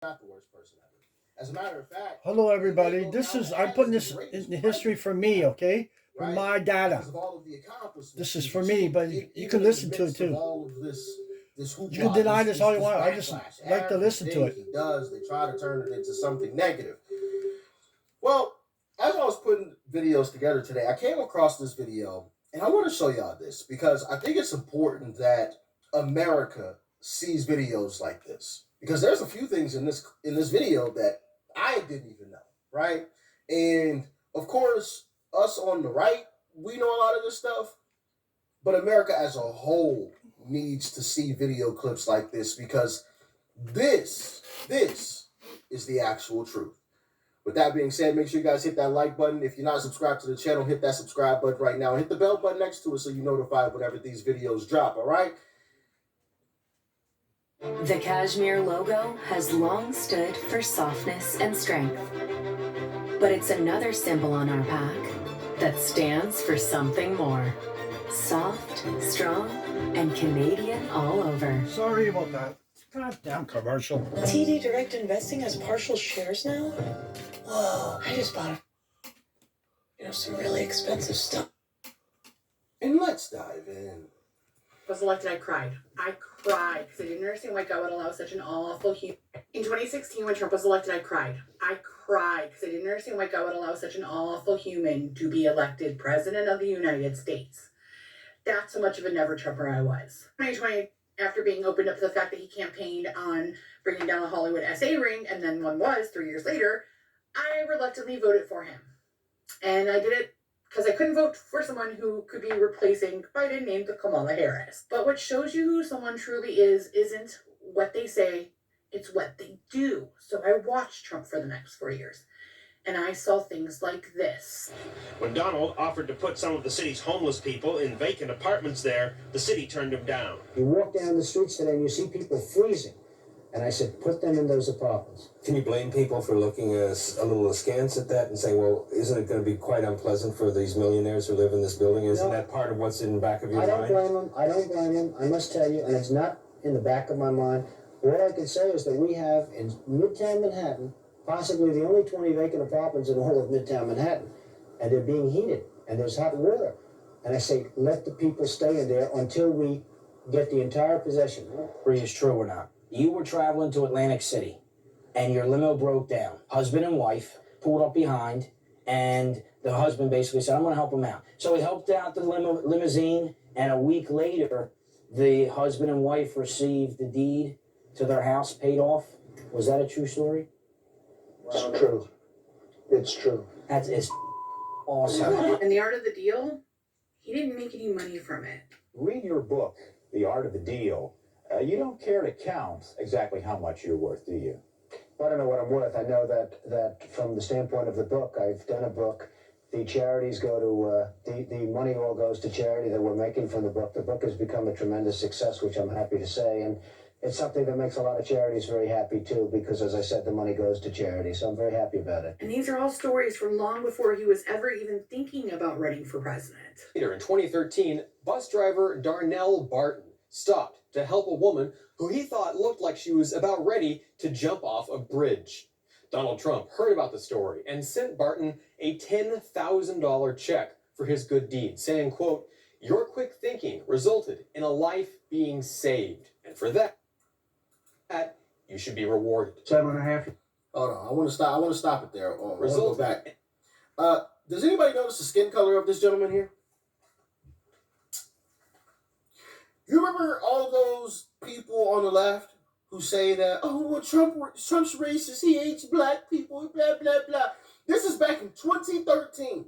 not the worst person ever. As a matter of fact, Hello, he may everybody. go This down is I'm as putting the this greatest in history president, for me, okay? For right? my data. Because of all of the accomplishments This is he's for me, achieved, but you even can in the listen to it midst of too. all of this You can hoopla, deny this all you this want. I just backlash. like to listen to Everything it. he does, they try to turn it into something negative. Well, as I was putting videos together today, I came across this video, and I want to show y'all this because I think it's important that America sees videos like this, because there's a few things in this video that I didn't even know, right? And of course, us on the right, we know a lot of this stuff, but America as a whole needs to see video clips like this because this is the actual truth. With that being said, make sure you guys hit that like button. If you're not subscribed to the channel, hit that subscribe button right now. And hit the bell button next to it so you're notified whenever these videos drop, all right? The Kashmir logo has long stood for softness and strength. But it's another symbol on our pack that stands for something more. Soft, strong, and Canadian all over. Sorry about that. Goddamn commercial. TD Direct Investing has partial shares now? Whoa, I just bought some really expensive stuff. And let's dive in. Was elected, I cried. I cried because I didn't understand why God would allow such an awful human. In 2016, when Trump was elected, I cried. I cried because I didn't understand why God would allow such an awful human to be elected president of the United States. That's how much of a never Trumper I was. 2020, after being opened up to the fact that he campaigned on bringing down the Hollywood SA ring, and then one was 3 years later, I reluctantly voted for him. And I did it because I couldn't vote for someone who could be replacing Biden named Kamala Harris. But what shows you who someone truly is isn't what they say, it's what they do. So I watched Trump for the next 4 years, and I saw things like this. When Donald offered to put some of the city's homeless people in vacant apartments there, the city turned him down. You walk down the streets today and you see people freezing. And I said, put them in those apartments. Can you blame people for looking a little askance at that and saying, well, isn't it going to be quite unpleasant for these millionaires who live in this building? Isn't that part of what's in the back of your mind? I don't blame them. I must tell you, and it's not in the back of my mind. All I can say is that we have in Midtown Manhattan possibly the only 20 vacant apartments in all of Midtown Manhattan. And they're being heated, and there's hot water. And I say, let the people stay in there until we get the entire possession. Bree, is true or not? You were traveling to Atlantic City, and your limo broke down. Husband and wife pulled up behind, and the husband basically said, I'm going to help him out. So he helped out the limousine, and a week later, the husband and wife received the deed to their house paid off. Was that a true story? It's true. It's true. It's awesome. And the art of the deal, he didn't make any money from it. Read your book, The Art of the Deal. You don't care to count exactly how much you're worth, do you? I don't know what I'm worth. I know that from the standpoint of the book, I've done a book. The charities go to, the money all goes to charity that we're making from the book. The book has become a tremendous success, which I'm happy to say. And it's something that makes a lot of charities very happy, too, because, as I said, the money goes to charity. So I'm very happy about it. And these are all stories from long before he was ever even thinking about running for president. Later in 2013, bus driver Darnell Barton stopped to help a woman who he thought looked like she was about ready to jump off a bridge. Donald Trump heard about the story and sent Barton a $10,000 check for his good deed, saying, quote, your quick thinking resulted in a life being saved. And for that, you should be rewarded. 7.5. Hold on, I want to stop it there. I want to go Result- back. Does anybody notice the skin color of this gentleman here? You remember all those people on the left who say that, oh, well, Trump's racist, he hates black people, blah, blah, blah. This is back in 2013,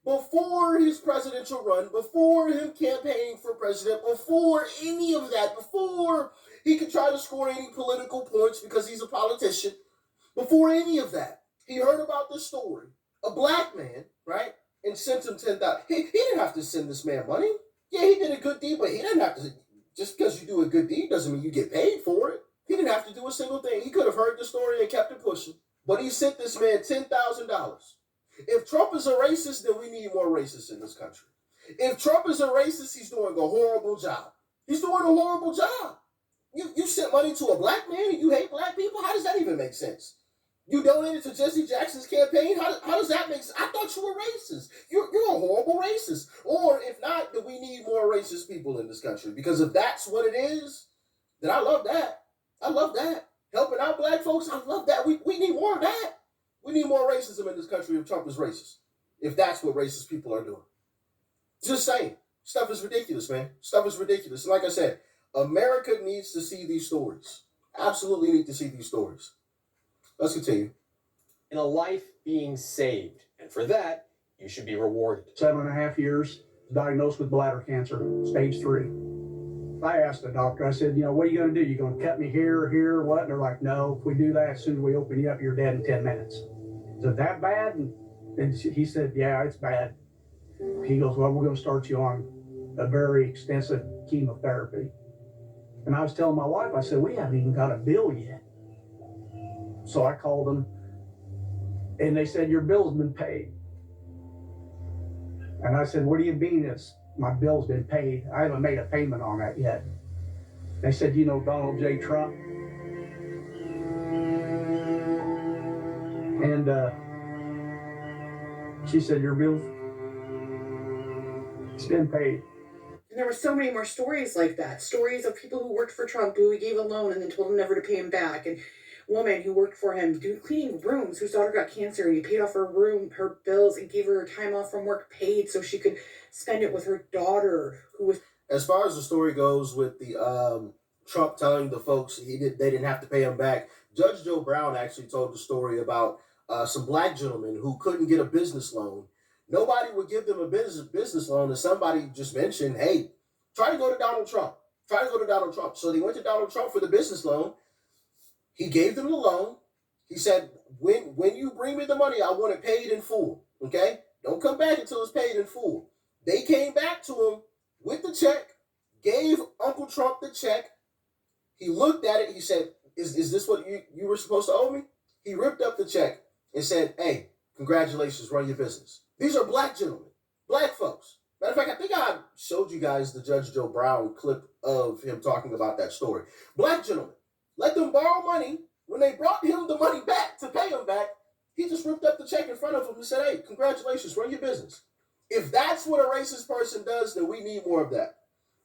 before his presidential run, before him campaigning for president, before any of that, before he could try to score any political points because he's a politician, before any of that. He heard about this story. A black man, right, and sent him $10,000. He didn't have to send this man money. Yeah, he did a good deed, but he didn't have to. Just because you do a good deed doesn't mean you get paid for it. He didn't have to do a single thing. He could have heard the story and kept it pushing. But he sent this man $10,000. If Trump is a racist, then we need more racists in this country. If Trump is a racist, he's doing a horrible job. He's doing a horrible job. You sent money to a black man and you hate black people? How does that even make sense? You donated to Jesse Jackson's campaign? How does that make sense? I thought you were racist. You're a horrible racist. Or if not, then we need more racist people in this country. Because if that's what it is, then I love that. I love that. Helping out black folks, I love that. We need more of that. We need more racism in this country if Trump is racist. If that's what racist people are doing. Just saying. Stuff is ridiculous, man. Stuff is ridiculous. And like I said, America needs to see these stories. Absolutely need to see these stories. Let's continue. In a life being saved. And for that, you should be rewarded. 7.5 years, diagnosed with bladder cancer, stage 3. I asked the doctor, I said, what are you going to do? You going to cut me here, what? And they're like, no, if we do that, as soon as we open you up, you're dead in 10 minutes. Is it that bad? And he said, yeah, it's bad. He goes, well, we're going to start you on a very extensive chemotherapy. And I was telling my wife, I said, we haven't even got a bill yet. So I called them, and they said, your bill's been paid. And I said, what do you mean it's my bill's been paid? I haven't made a payment on that yet. They said, you know Donald J. Trump? And she said, your bill's it's been paid. And there were so many more stories like that. Stories of people who worked for Trump who he gave a loan and then told him never to pay him back. And woman who worked for him cleaning rooms whose daughter got cancer, and he paid off her bills and gave her time off from work paid so she could spend it with her daughter who was. As far as the story goes with the Trump telling the folks they didn't have to pay him back, Judge Joe Brown actually told the story about some black gentlemen who couldn't get a business loan. Nobody would give them a business loan, and somebody just mentioned, hey, try to go to Donald Trump. Try to go to Donald Trump. So they went to Donald Trump for the business loan. He gave them the loan. He said, when you bring me the money, I want it paid in full. Okay? Don't come back until it's paid in full. They came back to him with the check, gave Uncle Trump the check. He looked at it. He said, is this what you were supposed to owe me? He ripped up the check and said, hey, congratulations, run your business. These are black gentlemen, black folks. Matter of fact, I think I showed you guys the Judge Joe Brown clip of him talking about that story. Black gentlemen, let them borrow money. When they brought him the money back to pay him back, he just ripped up the check in front of him and said, hey, congratulations, run your business. If that's what a racist person does, then we need more of that.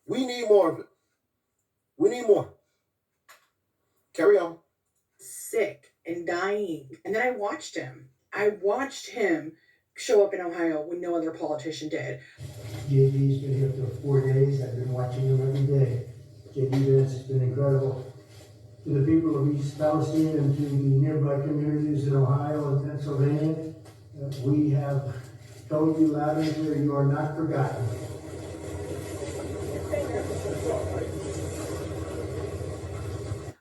We need more of it. We need more. Carry on. Sick and dying. And then I watched him show up in Ohio when no other politician did. JB's been here for 4 days. I've been watching him every day. JB Vance has been incredible. To the people of East Palestine and to the nearby communities in Ohio and Pennsylvania, we have told you loud and clear, you are not forgotten.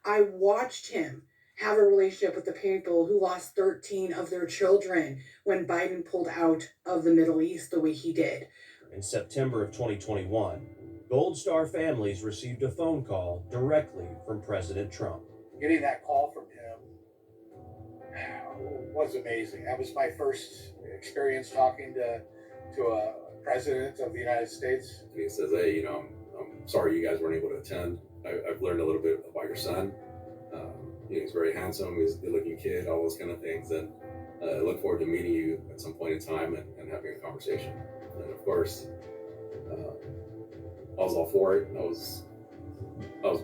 I watched him have a relationship with the people who lost 13 of their children when Biden pulled out of the Middle East the way he did. In September of 2021, Gold Star families received a phone call directly from President Trump. Getting that call from him was amazing. That was my first experience talking to a president of the United States. He says, hey, I'm sorry you guys weren't able to attend. I've learned a little bit about your son. He's very handsome, he's a good-looking kid, all those kind of things. And I look forward to meeting you at some point in time and having a conversation. And of course, I was all for it. I was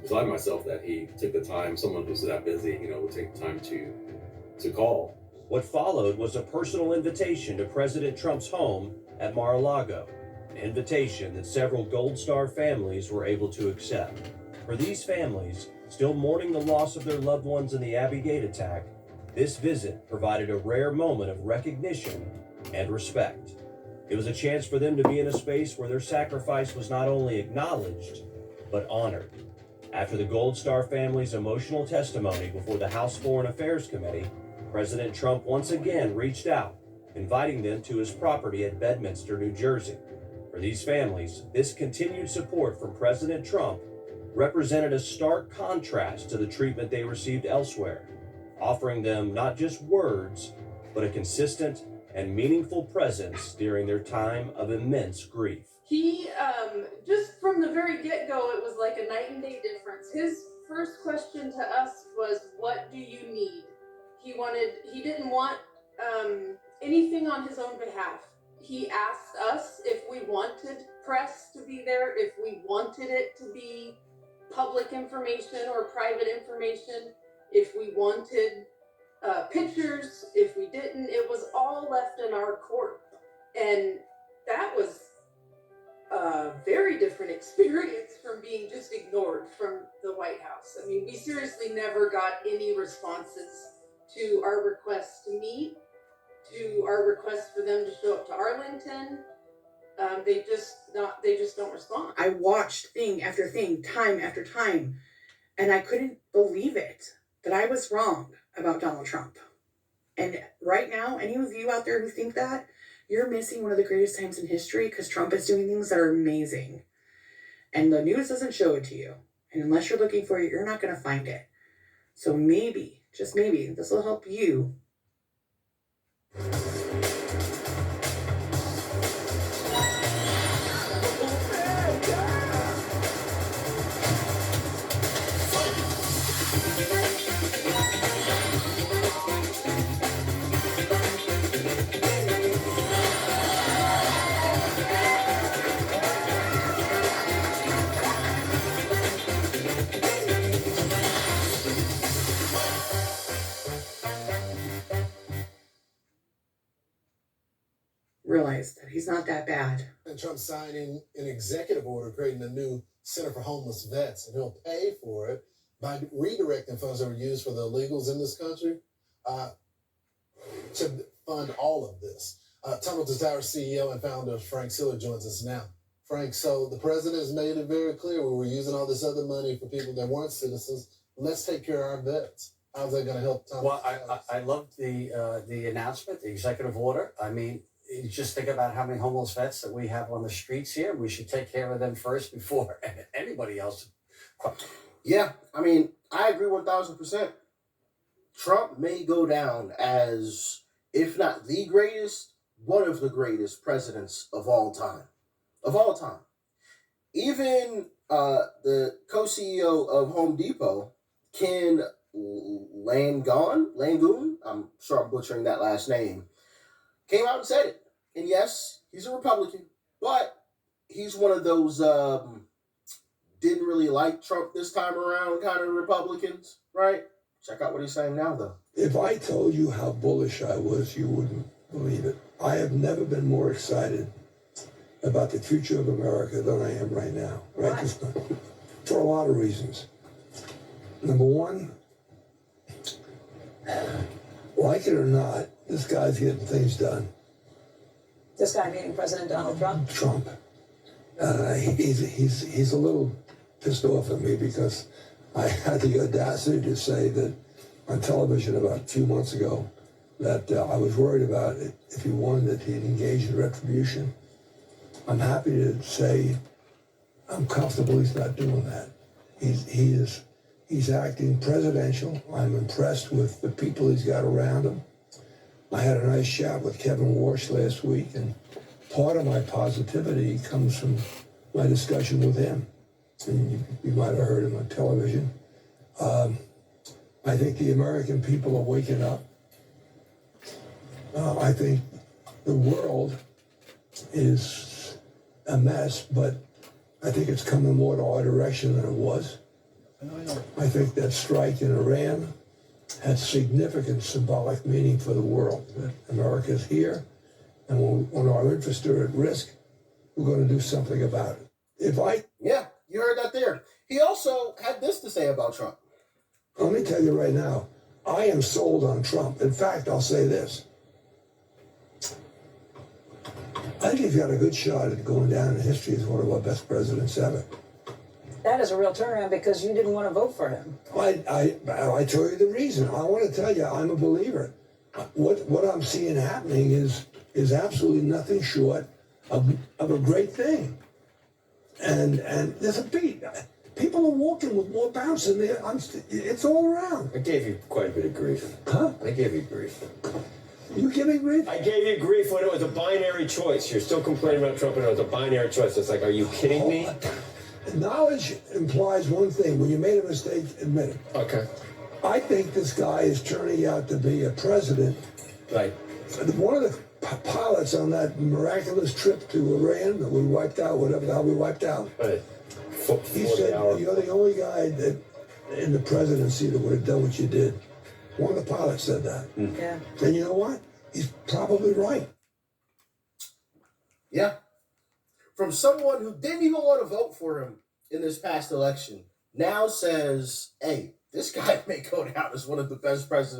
beside myself that he took the time. Someone who's that busy, would take the time to call. What followed was a personal invitation to President Trump's home at Mar-a-Lago, an invitation that several Gold Star families were able to accept. For these families, still mourning the loss of their loved ones in the Abbey Gate attack, this visit provided a rare moment of recognition and respect. It was a chance for them to be in a space where their sacrifice was not only acknowledged, but honored. After the Gold Star family's emotional testimony before the House Foreign Affairs Committee, President Trump once again reached out, inviting them to his property at Bedminster, New Jersey. For these families, this continued support from President Trump represented a stark contrast to the treatment they received elsewhere, offering them not just words, but a consistent and meaningful presence during their time of immense grief. He, just from the very get-go, it was like a night and day difference. His first question to us was, what do you need? He didn't want anything on his own behalf. He asked us if we wanted press to be there, if we wanted it to be public information or private information, if we wanted pictures, if we didn't. It was all left in our court. And that was a very different experience from being just ignored from the White House. I mean, we seriously never got any responses to our requests to meet, to our requests for them to show up to Arlington. They just don't respond. I watched thing after thing, time after time, and I couldn't believe it that I was wrong about Donald Trump. And right now, any of you out there who think that, you're missing one of the greatest times in history, because Trump is doing things that are amazing. And the news doesn't show it to you. And unless you're looking for it, you're not going to find it. So maybe, just maybe, this will help you. Realize that he's not that bad. And Trump signing an executive order creating a new Center for Homeless Vets, and he'll pay for it by redirecting funds that were used for the illegals in this country to fund all of this. Tunnel to Tower CEO and founder Frank Siller joins us now. Frank, so the president has made it very clear we were using all this other money for people that weren't citizens. Let's take care of our vets. How's that going to help Tunnel? Well, I love the announcement, the executive order. I mean, you just think about how many homeless vets that we have on the streets here. We should take care of them first before anybody else. Yeah, I mean, I agree 1,000%. Trump may go down as, if not the greatest, one of the greatest presidents of all time. Of all time. Even the co-CEO of Home Depot, Ken Langoon, I'm sure I'm butchering that last name, came out and said it. And yes, he's a Republican, but he's one of those didn't really like Trump this time around kind of Republicans, right? Check out what he's saying now, though. If I told you how bullish I was, you wouldn't believe it. I have never been more excited about the future of America than I am right now. Right? Just for a lot of reasons. Number one, like it or not, this guy's getting things done. This guy meaning President Donald Trump? Trump. He's a little pissed off at me because I had the audacity to say that on television about a few months ago that I was worried about it if he won that he'd engage in retribution. I'm happy to say I'm comfortable he's not doing that. He's acting presidential. I'm impressed with the people he's got around him. I had a nice chat with Kevin Warsh last week, and part of my positivity comes from my discussion with him. And you might have heard him on television. I think the American people are waking up. I think the world is a mess, but I think it's coming more to our direction than it was. I think that strike in Iran had significant symbolic meaning for the world. That America's here, and when our interests are at risk, we're going to do something about it. Yeah, you heard that there. He also had this to say about Trump. Let me tell you right now, I am sold on Trump. In fact, I'll say this. I think he's got a good shot at going down in history as one of our best presidents ever. That is a real turnaround because you didn't want to vote for him. I tell you the reason. I want to tell you, I'm a believer. What I'm seeing happening is absolutely nothing short of a great thing. And there's a beat. People are walking with more bounce in there. It's all around. I gave you quite a bit of grief. Huh? I gave you grief. You giving grief? I gave you grief when it was a binary choice. You're still complaining about Trump and it was a binary choice. It's like, are you kidding me? knowledge implies one thing. When you made a mistake, admit it. Okay. I think this guy is turning out to be a president. Right. One of the pilots on that miraculous trip to Iran that we wiped out, whatever the hell we wiped out. Right. He said, you're the only guy that in the presidency that would have done what you did. One of the pilots said that. Yeah. And you know what? He's probably right. Yeah. From someone who didn't even want to vote for him in this past election, now says, hey, this guy may go down as one of the best presidents.